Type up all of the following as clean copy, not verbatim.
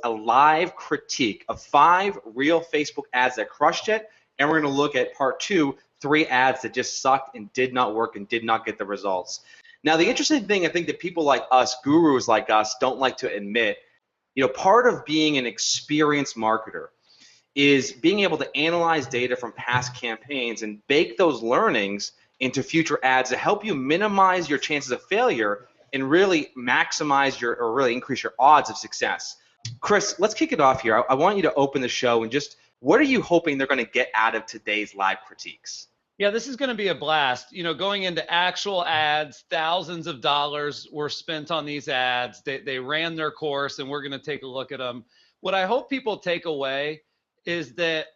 a live critique of 5 real Facebook ads that crushed it, and we're going to look at part 2, 3 ads that just sucked and did not work and did not get the results. Now, the interesting thing, I think, that people like us, gurus like us, don't like to admit, part of being an experienced marketer is being able to analyze data from past campaigns and bake those learnings into future ads to help you minimize your chances of failure and really maximize or really increase your odds of success. Chris, let's kick it off here. I want you to open the show and just, what are you hoping they're going to get out of today's live critiques? Yeah, this is going to be a blast. Going into actual ads, thousands of dollars were spent on these ads. They ran their course, and we're going to take a look at them. What I hope people take away is that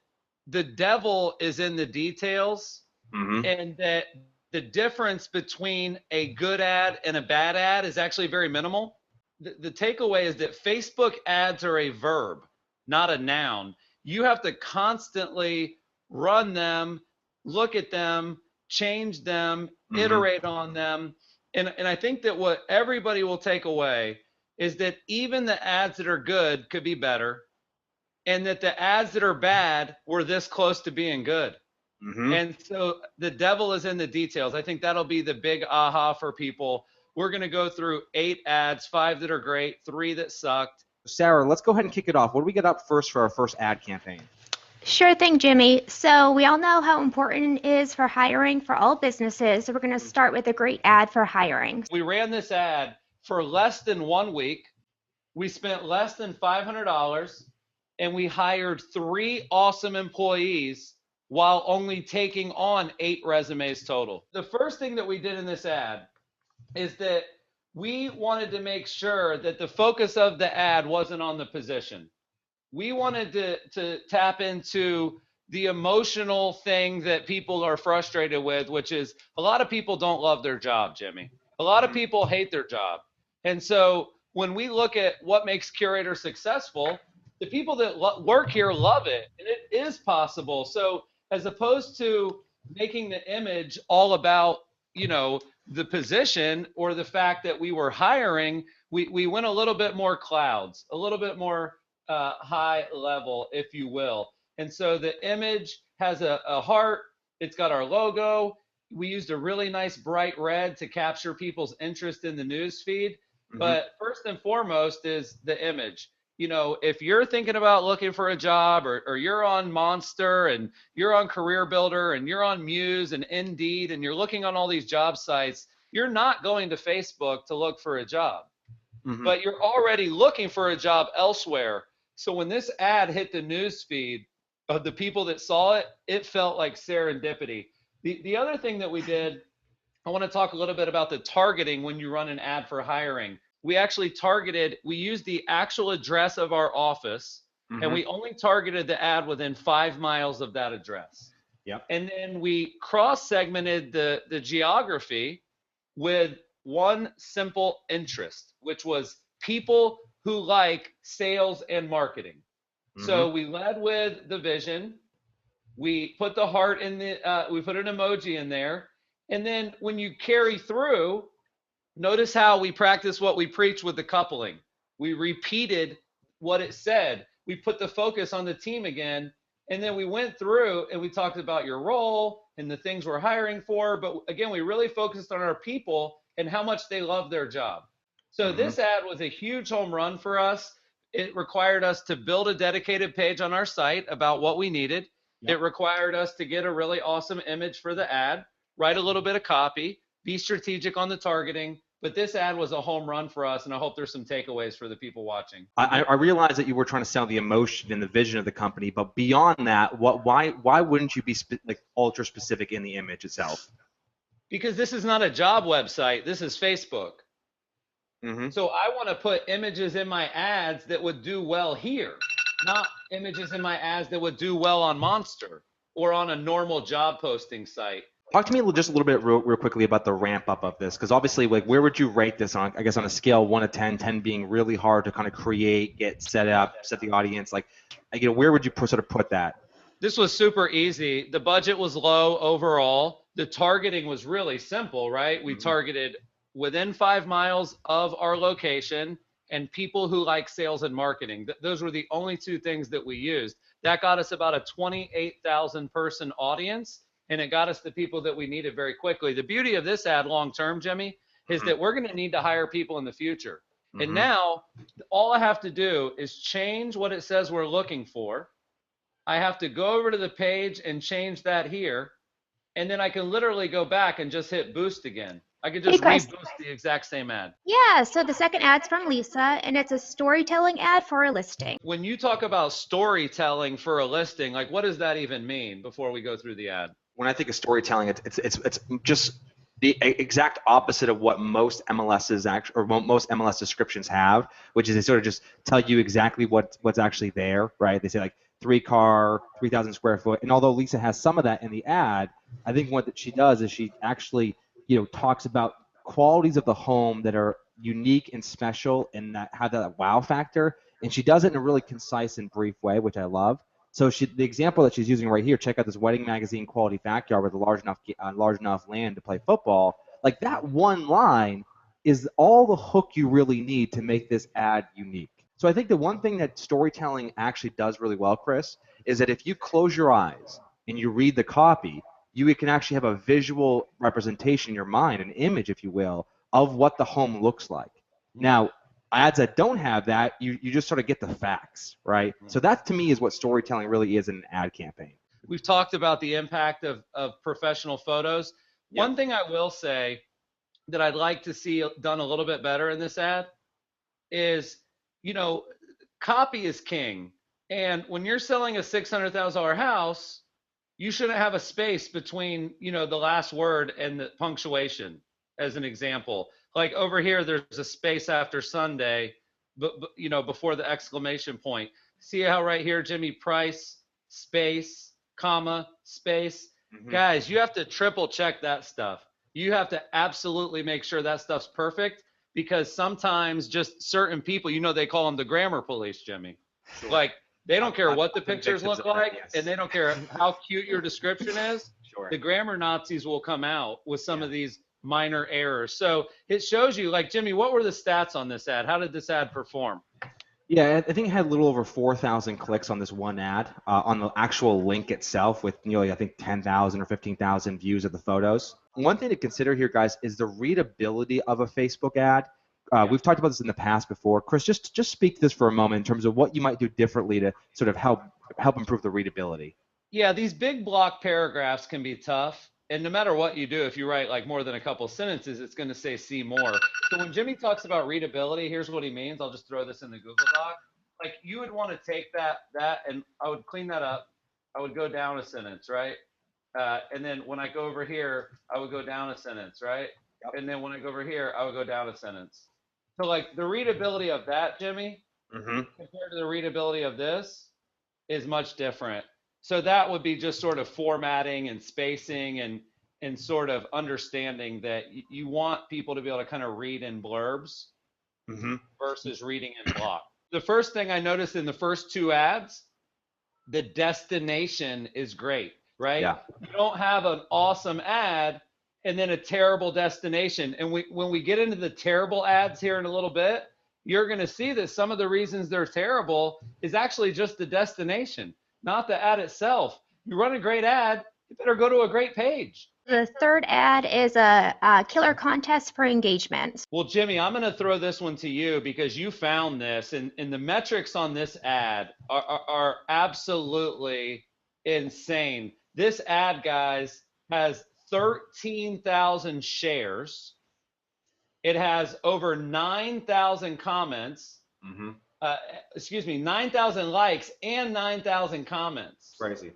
the devil is in the details, and that the difference between a good ad and a bad ad is actually very minimal. The takeaway is that Facebook ads are a verb, not a noun. You have to constantly run them, look at them, change them, iterate on them. And I think that what everybody will take away is that even the ads that are good could be better, and that the ads that are bad were this close to being good. And so the devil is in the details. I think that'll be the big aha for people. We're going to go through 8 ads, 5 that are great, 3 that sucked. Sarah, let's go ahead and kick it off. What do we get up first for our first ad campaign? Sure thing, Jimmy. So we all know how important it is for hiring for all businesses. So we're going to start with a great ad for hiring. We ran this ad for less than 1 week. We spent less than $500, and we hired 3 awesome employees while only taking on 8 resumes total. The first thing that we did in this ad is that we wanted to make sure that the focus of the ad wasn't on the position. We wanted to tap into the emotional thing that people are frustrated with, which is a lot of people don't love their job, Jimmy. A lot of people hate their job. And so when we look at what makes Curator successful, the people that work here love it, and it is possible. So as opposed to making the image all about, the position or the fact that we were hiring, we went a little bit more clouds, a little bit more high level, if you will. And so the image has a heart. It's got our logo. We used a really nice bright red to capture people's interest in the news feed. But first and foremost is the image. If you're thinking about looking for a job, or you're on Monster and you're on Career Builder and you're on Muse and Indeed and you're looking on all these job sites, you're not going to Facebook to look for a job. But you're already looking for a job elsewhere. So when this ad hit the news feed of the people that saw it, it felt like serendipity. The other thing that we did, I want to talk a little bit about the targeting when you run an ad for hiring. We actually we used the actual address of our office, and we only targeted the ad within 5 miles of that address. And then we cross-segmented the geography with one simple interest, which was people who like sales and marketing. So we led with the vision. We put the heart in we put an emoji in there. And then when you carry through, notice how we practice what we preach with the coupling. We repeated what it said. We put the focus on the team again. And then we went through and we talked about your role and the things we're hiring for. But again, we really focused on our people and how much they love their job. So this ad was a huge home run for us. It required us to build a dedicated page on our site about what we needed. It required us to get a really awesome image for the ad, write a little bit of copy, be strategic on the targeting. But this ad was a home run for us, and I hope there's some takeaways for the people watching. I realize that you were trying to sell the emotion and the vision of the company, but beyond that, why wouldn't you be ultra specific in the image itself? Because this is not a job website. This is Facebook. So I want to put images in my ads that would do well here, not images in my ads that would do well on Monster or on a normal job posting site. Talk to me just a little bit real quickly about the ramp up of this, because obviously, where would you rate this on? I guess on a scale 1 to 10, 10 being really hard to kind of create, get set up, set the audience. Where would you sort of put that? This was super easy. The budget was low overall. The targeting was really simple, right? We targeted within 5 miles of our location, and people who like sales and marketing. Those were the only two things that we used. That got us about a 28,000 person audience, and it got us the people that we needed very quickly. The beauty of this ad long term, Jimmy, is that we're going to need to hire people in the future. And now all I have to do is change what it says we're looking for. I have to go over to the page and change that here. And then I can literally go back and just hit boost again. I could just Chris. reboost the exact same ad. Yeah, so the second ad's from Lisa, and it's a storytelling ad for a listing. When you talk about storytelling for a listing, like what does that even mean before we go through the ad? When I think of storytelling, it's just the exact opposite of what most MLSs most MLS descriptions have, which is they sort of just tell you exactly what's actually there, right? They say like 3-car, 3,000 square foot, and although Lisa has some of that in the ad, I think what she does is she actually talks about qualities of the home that are unique and special and that have that wow factor, and she does it in a really concise and brief way, which I love. So the example that she's using right here, check out this wedding magazine quality backyard with a large enough land to play football. Like that one line is all the hook you really need to make this ad unique. So I think the one thing that storytelling actually does really well, Chris, is that if you close your eyes and you read the copy, you can actually have a visual representation in your mind, an image, if you will, of what the home looks like. Now, ads that don't have that, you just sort of get the facts, right? So that to me is what storytelling really is in an ad campaign. We've talked about the impact of professional photos. Yep. One thing I will say that I'd like to see done a little bit better in this ad is, copy is king. And when you're selling a $600,000 house, you shouldn't have a space between, the last word and the punctuation, as an example. Like over here, there's a space after Sunday, but before the exclamation point. See how right here, Jimmy, price, space, comma, space. Guys, you have to triple check that stuff. You have to absolutely make sure that stuff's perfect, because sometimes just certain people, they call them the grammar police, Jimmy. Sure. Like they don't care what the pictures look like, yes. and they don't care how cute your description is. Sure. The grammar Nazis will come out with some of these minor errors. So it shows you, like, Jimmy, what were the stats on this ad? How did this ad perform? Yeah, I think it had a little over 4,000 clicks on this one ad on the actual link itself, with I think 10,000 or 15,000 views of the photos. One thing to consider here, guys, is the readability of a Facebook ad. We've talked about this in the past before. Chris, just speak to this for a moment in terms of what you might do differently to sort of help improve the readability. Yeah, these big block paragraphs can be tough. And no matter what you do, if you write like more than a couple sentences, it's going to say see more. So when Jimmy talks about readability, here's what he means. I'll just throw this in the Google Doc. Like you would want to take that, and I would clean that up. I would go down a sentence, right? And then when I go over here, I would go down a sentence, right? Yep. And then when I go over here, I would go down a sentence. So like the readability of that, Jimmy, compared to the readability of this is much different. So that would be just sort of formatting and spacing and sort of understanding that you want people to be able to kind of read in blurbs versus reading in block. The first thing I noticed in the first two ads, the destination is great, right? Yeah. You don't have an awesome ad and then a terrible destination. And when we get into the terrible ads here in a little bit, you're going to see that some of the reasons they're terrible is actually just the destination, not the ad itself. You run a great ad, you better go to a great page. The third ad is a killer contest for engagement. Well, Jimmy, I'm going to throw this one to you because you found this, and the metrics on this ad are absolutely insane. This ad, guys, has 13,000 shares. It has over 9,000 comments. 9,000 likes and 9,000 comments. Crazy.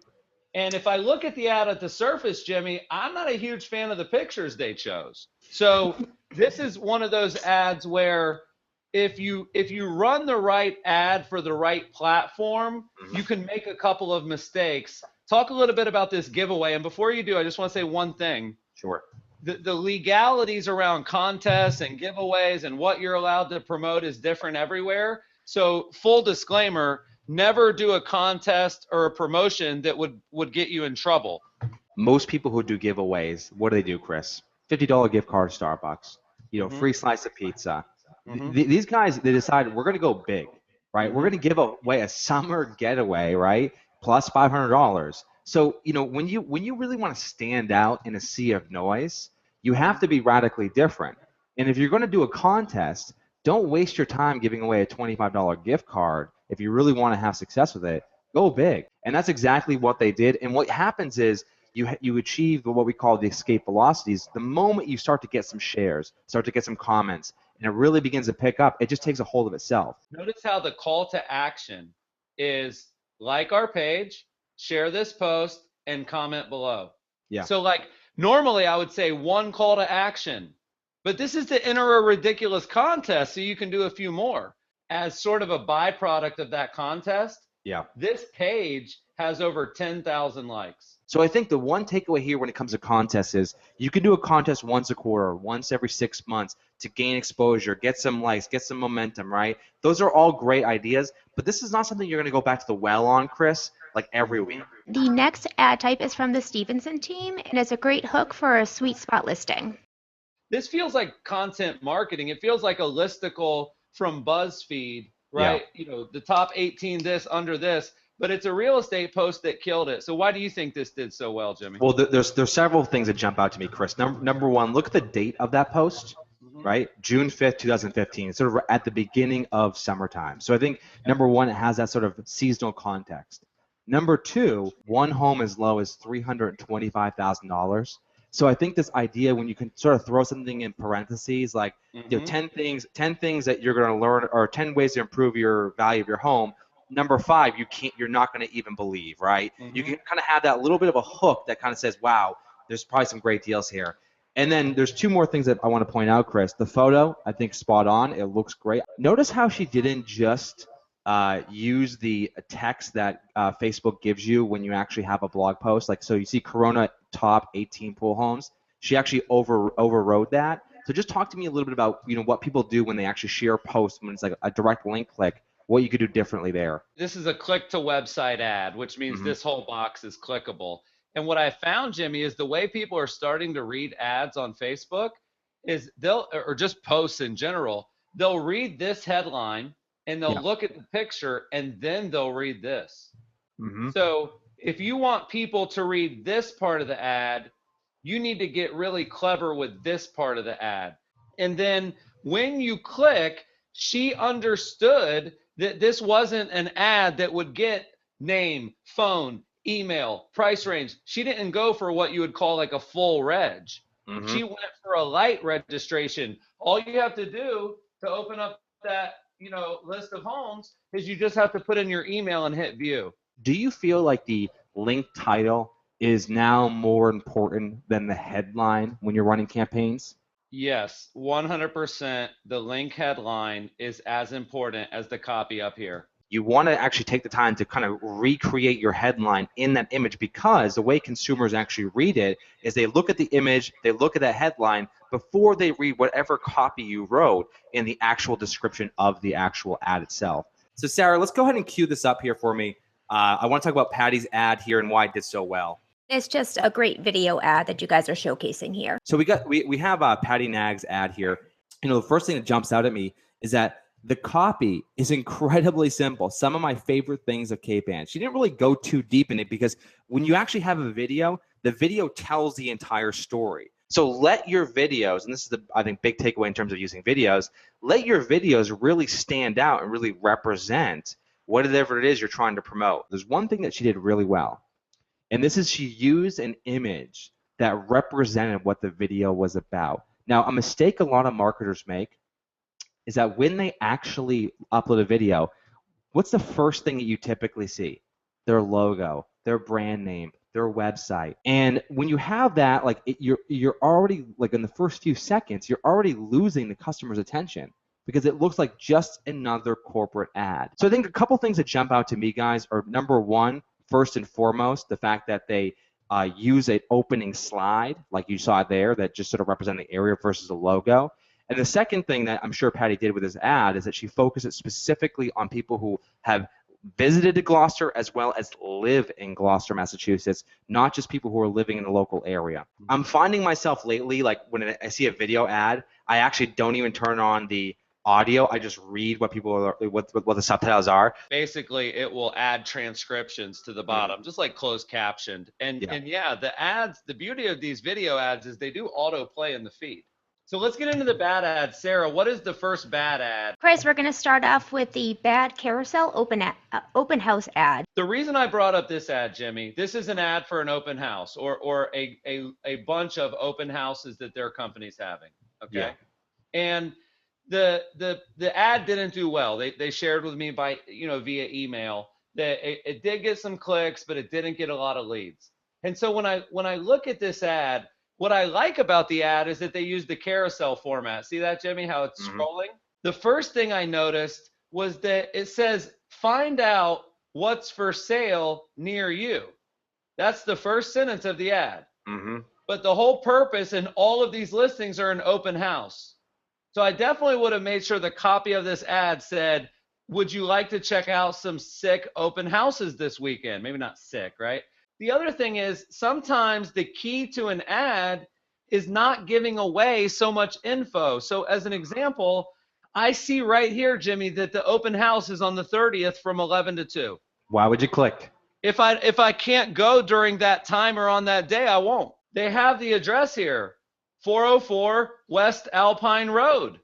And if I look at the ad at the surface, Jimmy, I'm not a huge fan of the pictures they chose. So this is one of those ads where if you run the right ad for the right platform, you can make a couple of mistakes. Talk a little bit about this giveaway. And before you do, I just want to say one thing. Sure. The legalities around contests and giveaways and what you're allowed to promote is different everywhere. So full disclaimer, never do a contest or a promotion that would get you in trouble. Most people who do giveaways, what do they do, Chris? $50 gift card to Starbucks, free slice of pizza, These guys, they decided we're going to go big, right? We're going to give away a summer getaway, right? Plus $500. So, when you really want to stand out in a sea of noise, you have to be radically different. And if you're going to do a contest, don't waste your time giving away a $25 gift card. If you really want to have success with it, go big. And that's exactly what they did. And what happens is you achieve what we call the escape velocities. The moment you start to get some shares, start to get some comments, and it really begins to pick up, it just takes a hold of itself. Notice how the call to action is like our page, share this post, and comment below. Yeah. So like normally I would say one call to action, but this is to enter a ridiculous contest so you can do a few more. As sort of a byproduct of that contest, Yeah. this page has over 10,000 likes. So I think the one takeaway here when it comes to contests is you can do a contest once a quarter, once every 6 months to gain exposure, get some likes, get some momentum, right? Those are all great ideas, but this is not something you're going to go back to the well on, Chris, like every week. The next ad type is from the Stevenson team, and it's a great hook for a sweet spot listing. This feels like content marketing. It feels like a listicle from BuzzFeed, right? The top 18 this, under this. But it's a real estate post that killed it. So why do you think this did so well, Jimmy? Well, there's several things that jump out to me, Chris. Number one, look at the date of that post, right? June 5th, 2015. It's sort of at the beginning of summertime. So I think, number one, it has that sort of seasonal context. Number two, one home as low as $325,000. So I think this idea, when you can sort of throw something in parentheses, like 10 things that you're going to learn, or 10 ways to improve your value of your home. Number five, you're not going to even believe, right? You can kind of have that little bit of a hook that kind of says, wow, there's probably some great deals here. And then there's two more things that I want to point out, Chris. The photo, I think, spot on. It looks great. Notice how she didn't just use the text that Facebook gives you when you actually have a blog post. Like, so you see Corona top 18 pool homes. She actually overrode that. So just talk to me a little bit about, what people do when they actually share posts, when it's like a direct link click, what you could do differently there. This is a click to website ad, which means this whole box is clickable. And what I found, Jimmy, is the way people are starting to read ads on Facebook is or just posts in general, they'll read this headline and they'll look at the picture and then they'll read this. So if you want people to read this part of the ad, you need to get really clever with this part of the ad. And then when you click, she understood that this wasn't an ad that would get name, phone, email, price range. She didn't go for what you would call like a full reg. She went for a light registration. All you have to do to open up that, list of homes is you just have to put in your email and hit view. Do you feel like the link title is now more important than the headline when you're running campaigns? Yes, 100%. The link headline is as important as the copy up here. You want to actually take the time to kind of recreate your headline in that image, because the way consumers actually read it is they look at the image, they look at that headline before they read whatever copy you wrote in the actual description of the actual ad itself. So Sarah, let's go ahead and cue this up here for me. I want to talk about Patty's ad here and why it did so well. It's just a great video ad that you guys are showcasing here. So we have Patty Nag's ad here. The first thing that jumps out at me is that the copy is incredibly simple. Some of my favorite things of Cape Ann. She didn't really go too deep in it, because when you actually have a video, the video tells the entire story. So let your videos, and this is the, I think, big takeaway in terms of using videos, let your videos really stand out and really represent whatever it is you're trying to promote. There's one thing that she did really well. And this is, she used an image that represented what the video was about. Now, a mistake a lot of marketers make is that when they actually upload a video, what's the first thing that you typically see? Their logo, their brand name, their website. And when you have that, like you're already, like in the first few seconds, you're already losing the customer's attention, because it looks like just another corporate ad. So I think a couple things that jump out to me, guys, are number one, first and foremost, the fact that they use an opening slide, like you saw there, that just sort of represent the area versus the logo. And the second thing that I'm sure Patty did with this ad is that she focused it specifically on people who have visited Gloucester as well as live in Gloucester, Massachusetts, not just people who are living in the local area. I'm finding myself lately, like when I see a video ad, I actually don't even turn on the audio. I just read what people are, what the subtitles are. Basically, it will add transcriptions to the bottom, just like closed captioned. And yeah, the ads, the beauty of these video ads is they do auto play in the feed. So let's get into the bad ads. Sarah, what is the first bad ad? Chris, we're going to start off with the bad carousel open house ad. The reason I brought up this ad, Jimmy, this is an ad for an open house or a bunch of open houses that their company's having. Okay. Yeah. And the ad didn't do well. They shared with me by, via email that it did get some clicks, but it didn't get a lot of leads. And so when I look at this ad, what I like about the ad is that they use the carousel format. See that, Jimmy, how it's scrolling? The first thing I noticed was that it says, find out what's for sale near you. That's the first sentence of the ad. But the whole purpose and all of these listings are an open house. So I definitely would have made sure the copy of this ad said, would you like to check out some sick open houses this weekend? Maybe not sick, right? The other thing is sometimes the key to an ad is not giving away so much info. So as an example, I see right here, Jimmy, that the open house is on the 30th from 11 to 2. Why would you click? If I can't go during that time or on that day, I won't. They have the address here, 404 West Alpine Road.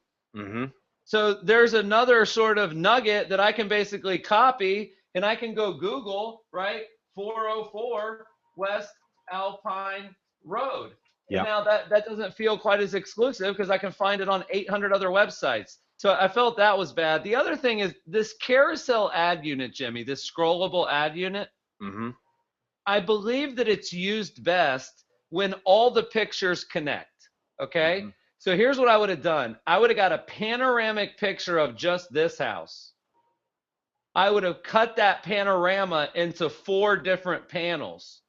So there's another sort of nugget that I can basically copy, and I can go Google, right? 404 West Alpine Road. Yeah. Now that doesn't feel quite as exclusive because I can find it on 800 other websites. So I felt that was bad. The other thing is this carousel ad unit, Jimmy, this scrollable ad unit. I believe that it's used best when all the pictures connect. Okay. So here's what I would have done. I would have got a panoramic picture of just this house. I would have cut that panorama into 4 different panels.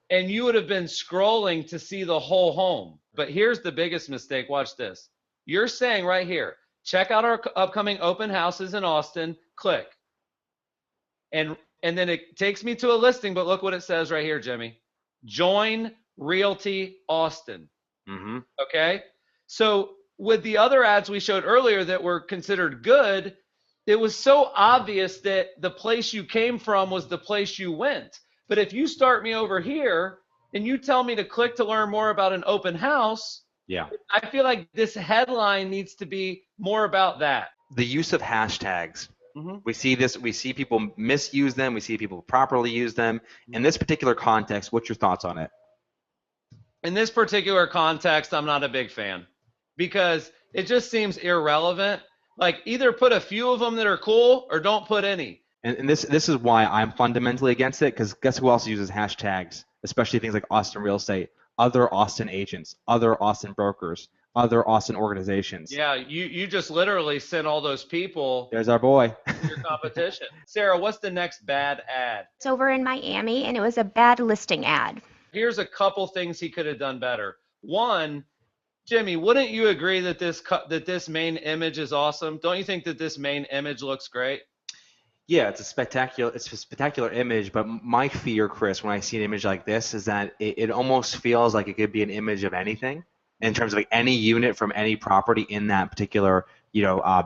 And you would have been scrolling to see the whole home. But here's the biggest mistake. Watch this. You're saying right here, check out our upcoming open houses in Austin, click. And then it takes me to a listing, but look what it says right here, Jimmy. Join Realty Austin. Okay? So with the other ads we showed earlier that were considered good, it was so obvious that the place you came from was the place you went. But if you start me over here and you tell me to click to learn more about an open house, I feel like this headline needs to be more about that. The use of hashtags. We see people misuse them. We see people properly use them. In this particular context, what's your thoughts on it? In this particular context, I'm not a big fan because it just seems irrelevant. Like either put a few of them that are cool or don't put any. And this is why I'm fundamentally against it, because guess who else uses hashtags, especially things like Austin Real Estate, other Austin agents, other Austin brokers, other Austin organizations. Yeah, you just literally sent all those people. There's our boy. Your competition. Sarah, what's the next bad ad? It's over in Miami, and it was a bad listing ad. Here's a couple things he could have done better. One, Jimmy, wouldn't you agree that this main image is awesome? Don't you think that this main image looks great? Yeah, it's a spectacular image, but my fear, Chris, when I see an image like this is that it almost feels like it could be an image of anything in terms of like any unit from any property in that particular,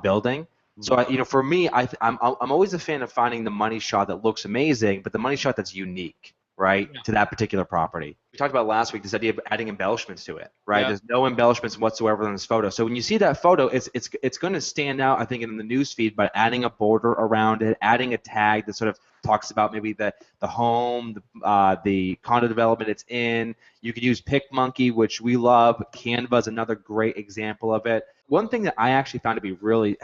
building. So, for me, I'm always a fan of finding the money shot that looks amazing, but the money shot that's unique, right, to that particular property. We talked about last week this idea of adding embellishments to it, right? Yeah. There's no embellishments whatsoever in this photo. So when you see that photo, it's going to stand out, I think, in the news feed by adding a border around it, adding a tag that sort of talks about maybe the home, the condo development it's in. You could use PicMonkey, which we love. Canva is another great example of it. One thing that I actually found to be really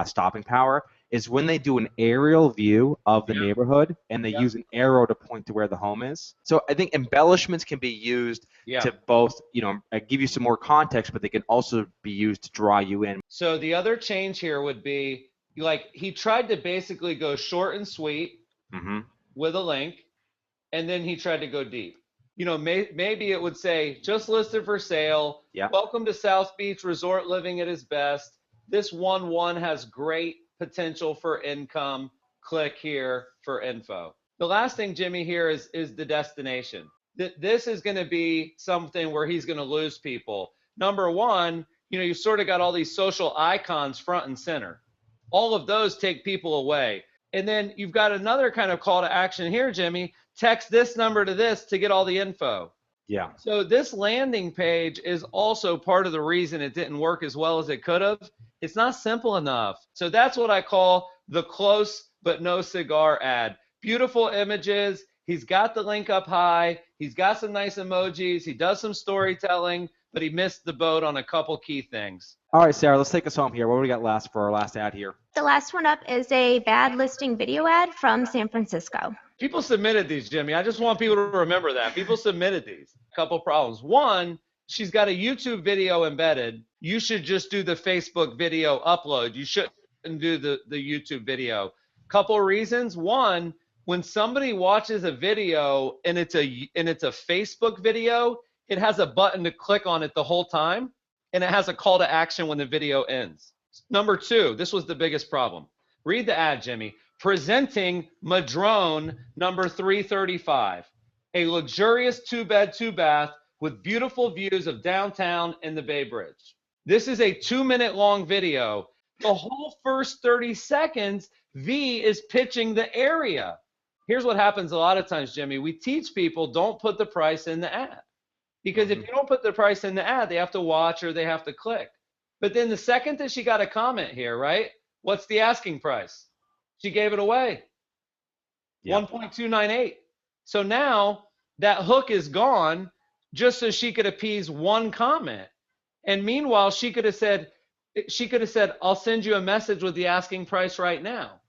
stopping power is when they do an aerial view of the neighborhood and they use an arrow to point to where the home is. So I think embellishments can be used to both, give you some more context, but they can also be used to draw you in. So the other change here would be, like, he tried to basically go short and sweet with a link, and then he tried to go deep. Maybe it would say, just listed for sale. Welcome to South Beach Resort Living at its best. This 1-1 has great potential for income. Click here for info. The last thing, Jimmy, here is the destination. This is going to be something where he's going to lose people. Number one, you sort of got all these social icons front and center. All of those take people away. And then you've got another kind of call to action here, Jimmy. Text this number to this to get all the info. Yeah. So this landing page is also part of the reason it didn't work as well as it could have. It's not simple enough. So that's what I call the close but no cigar ad. Beautiful images. He's got the link up high. He's got some nice emojis. He does some storytelling, but he missed the boat on a couple key things. All right, Sarah, let's take us home here. What do we got last for our last ad here? The last one up is a bad listing video ad from San Francisco. People submitted these, Jimmy. I just want people to remember that. People submitted these. A couple problems. One, she's got a YouTube video embedded. You should just do the Facebook video upload. You shouldn't do the YouTube video. Couple reasons. One, when somebody watches a video and it's a Facebook video, it has a button to click on it the whole time, and it has a call to action when the video ends. Number two, this was the biggest problem. Read the ad, Jimmy. Presenting Madrone number 335, a luxurious 2-bed, 2-bath with beautiful views of downtown and the Bay Bridge. This is a 2-minute long video. The whole first 30 seconds, V is pitching the area. Here's what happens a lot of times, Jimmy. We teach people don't put the price in the ad. Because if you don't put the price in the ad, they have to watch or they have to click. But then the second that she got a comment here, right? What's the asking price? She gave it away. Yeah. 1.298. So now that hook is gone just so she could appease one comment. And meanwhile, she could have said, I'll send you a message with the asking price right now.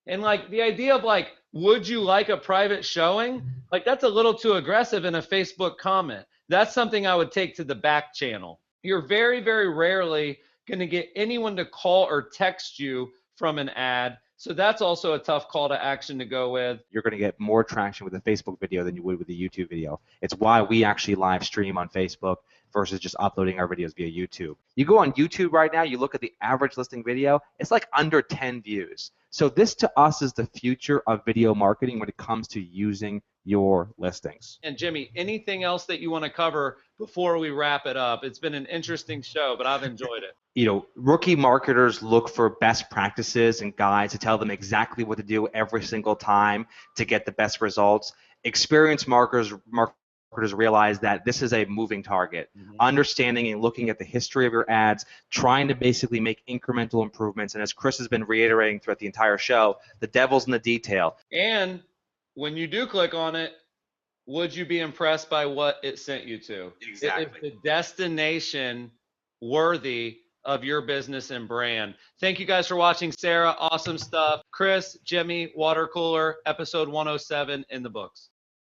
And like the idea of like, would you like a private showing? Like that's a little too aggressive in a Facebook comment. That's something I would take to the back channel. You're very, very rarely going to get anyone to call or text you from an ad. So that's also a tough call to action to go with. You're going to get more traction with a Facebook video than you would with a YouTube video. It's why we actually live stream on Facebook versus just uploading our videos via YouTube. You go on YouTube right now, you look at the average listing video, it's like under 10 views. So this to us is the future of video marketing when it comes to using your listings. And Jimmy, anything else that you want to cover before we wrap it up? It's been an interesting show, but I've enjoyed it. Rookie marketers look for best practices and guides to tell them exactly what to do every single time to get the best results. Experienced marketers realize that this is a moving target. Understanding and looking at the history of your ads, trying to basically make incremental improvements. And as Chris has been reiterating throughout the entire show, the devil's in the detail. And when you do click on it, would you be impressed by what it sent you to? Exactly. Is the destination worthy of your business and brand? Thank you guys for watching. Sarah, awesome stuff. Chris, Jimmy, Water Cooler, episode 107 in the books.